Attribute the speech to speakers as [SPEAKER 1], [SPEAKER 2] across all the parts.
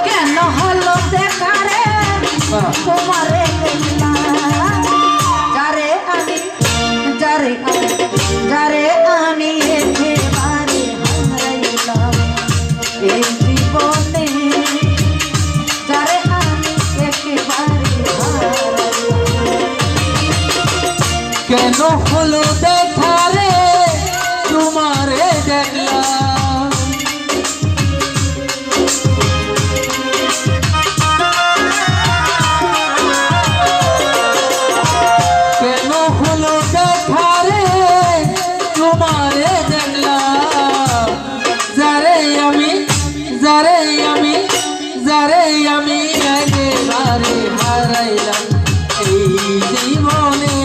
[SPEAKER 1] কেন হলো দেখা রে তোমারে যারে আমি যারে আমি একেবারে হারাইলাম এই জীবনে যারে আমি একেবারে
[SPEAKER 2] কেন হলো দেখা রে তোমারে দেখলাম কেন হলো দেখা রে তোমারে দেখলাম যারে আমি একেবারে হারাইলাম এই জীবনে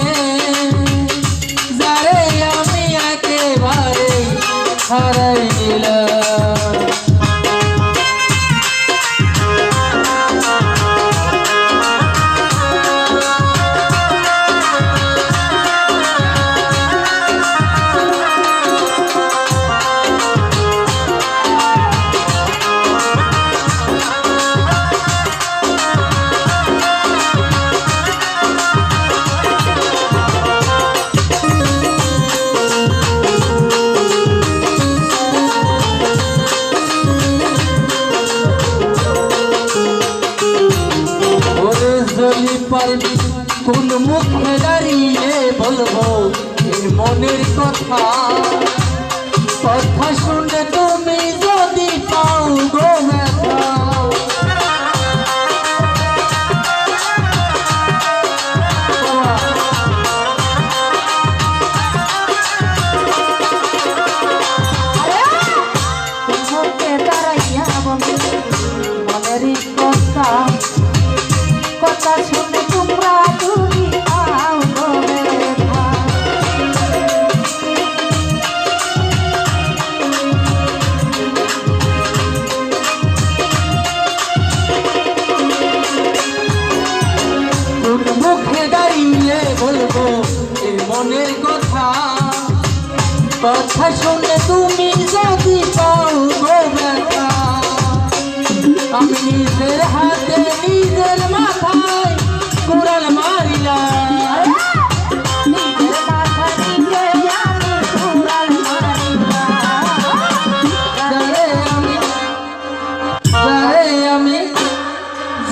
[SPEAKER 2] যারে আমি একেবারে হারাইলাম পারবি কোন মুখে দাঁড়িয়ে বলবো এই মনের কথা শুনলে তুমি যদি পাও গো ব্যথা
[SPEAKER 1] মুখে দাঁড়াইয়া বলবি মনের কথা শুনে তোমরা তুমি পাও গো ব্যথা
[SPEAKER 2] কোন মুখে দাঁড়িয়ে বলবো এই মনের কথা শুনলে তুমি যদি পাও গো ব্যথা আমি নিজের হাতে নিজের মাথায় কুড়াল মারিলাম
[SPEAKER 1] নিজের মাথা নিজে আমি কুড়াল মারিলাম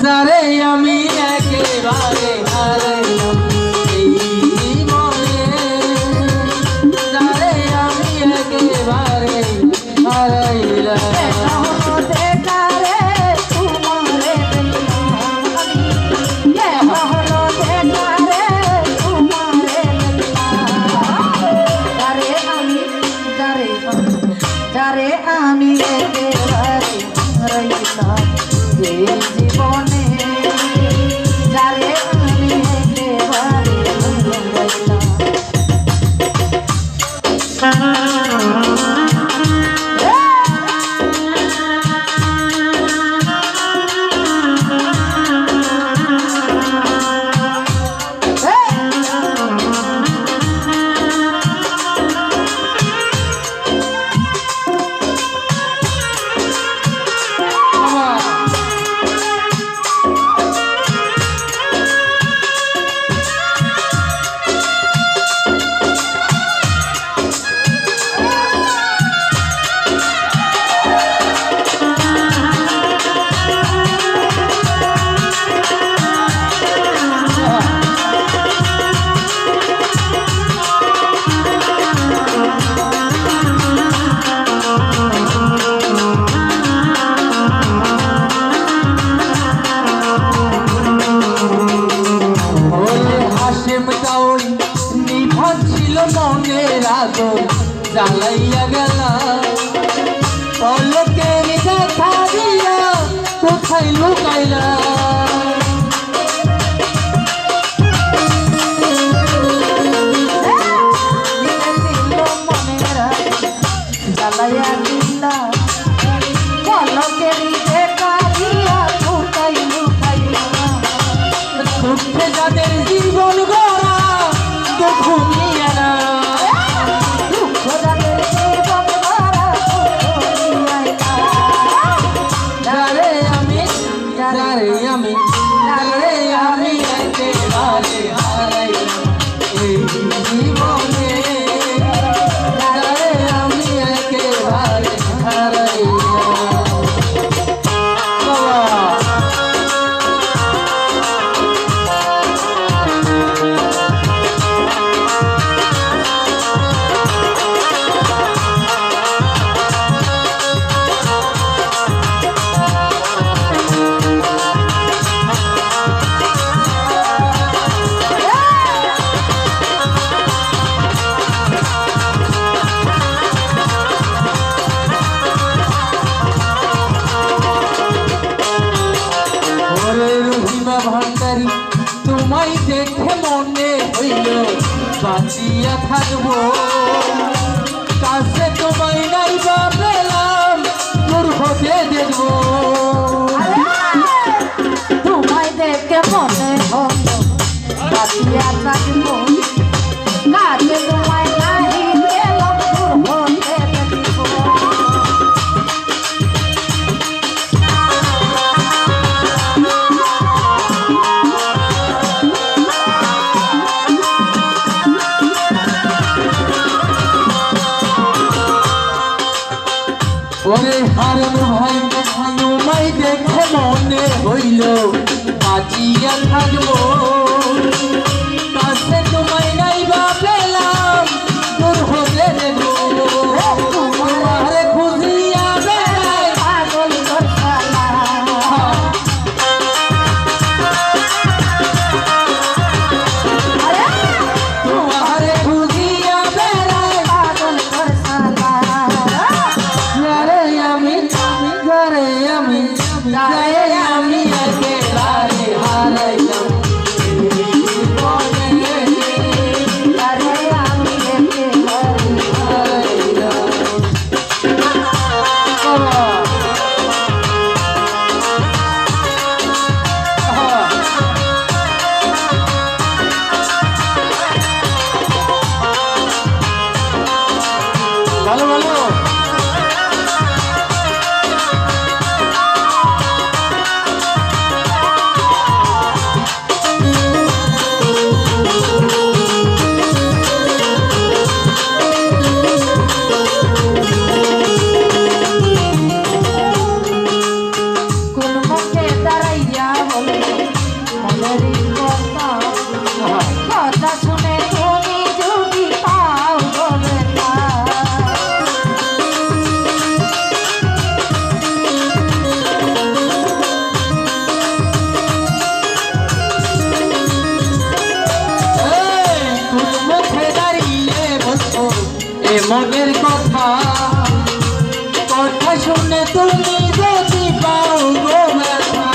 [SPEAKER 2] যারে আমি একেবারে হারাইলাম এই জীবনে যারে আমি একেবারে হারাইলাম
[SPEAKER 1] যারে আমি একেবারে হারাইলাম এই জীবনে যারে আমি একেবারে হারাইলাম মনের আগুন জ্বালাইয়া গেলা পলকের দেখা দিয়া কোথায় লুকাইলা জ্বালাইয়া দিলা পলকের দেখা দিয়া কোথায় লুকাইলা
[SPEAKER 2] ছুটে যাদের জীবন গড়া তো ঘুমিয়ে না
[SPEAKER 1] দুঃখ
[SPEAKER 2] ওরে হারুন ভাই তোমায় দেখে মনে হইল বাঁচিয়া থাকবো কাছে তোমায় নাই বা পেলাম দূর হতে দেব তোমার খুঁজিয়া বেড়াই
[SPEAKER 1] পাগল তোর শালা
[SPEAKER 2] তোমার খুঁজিয়া বেড়াই
[SPEAKER 1] পাগল তোর শালা
[SPEAKER 2] যারে আমি একেবারে হারাইলাম
[SPEAKER 1] আরে আমি একেবারে
[SPEAKER 2] ভালো ভালো
[SPEAKER 1] কোন মুখে দাঁড়াইয়া বলবো মনেরই কথা কথা শুনে তুমি যদি পাও বলে না
[SPEAKER 2] তোর মুখে দাঁড়িয়ে বলছো এ মনের কথা কথা শুনে তুমি যদি পাও গো ব্যথা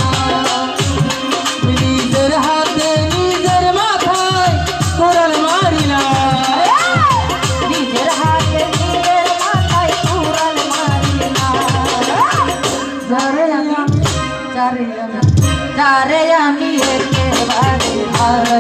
[SPEAKER 2] নিজের হাতে নিজের মাথায় কোরাল মারিলাম
[SPEAKER 1] নিজের হাতে নিজের মাথায় কুড়াল মারিলা যারে আমি একেবারে হারাইলাম